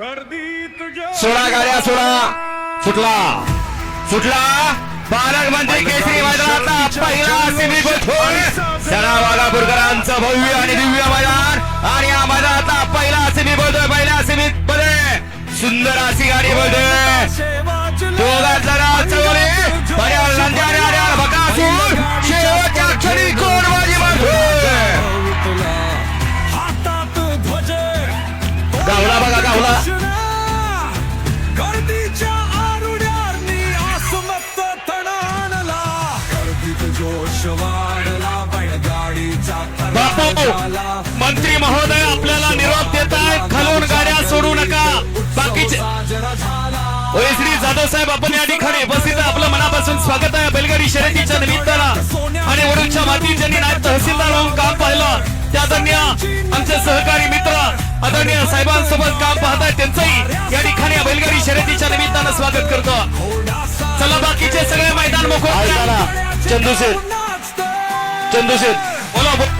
सोळा गाड्या सोळा सुटला सुटला पालकमंत्री केसरी मैदानाचा पहिला सेमी वाघापूरकरांचं भव्य आणि दिव्य मैदान आणि या मैदानाचा पहिला सेमी बोलतोय पहिल्या सेमीत मध्ये सुंदर अशी गाडी बोलतोय दोघा जणांचं शेवटच्या क्षणी कोण बाजी मारतोय गावला बघा गावला बापू मंत्री महोदय आपल्याला निरोप देत आहेत खालून गाड्या सोडू नका बाकीचे श्री जाधव साहेब आपण या ठिकाणी उपस्थित आपलं मनापासून स्वागत आहे बैलगाडी शर्यतीच्या निमित्तानं आणि वडूच्या माती ज्यांनी नायब तहसीलदार म्हणून काम पाहिलं त्या धन्य आमचे सहकारी मित्र आदरणीय साहेबांसोबत काम पाहत आहेत त्यांचंही या ठिकाणी बैलगाडी शर्यतीच्या निमित्तानं स्वागत करतो चला बाकीचे सगळे मैदान मोकळं चंदू शेठ बोला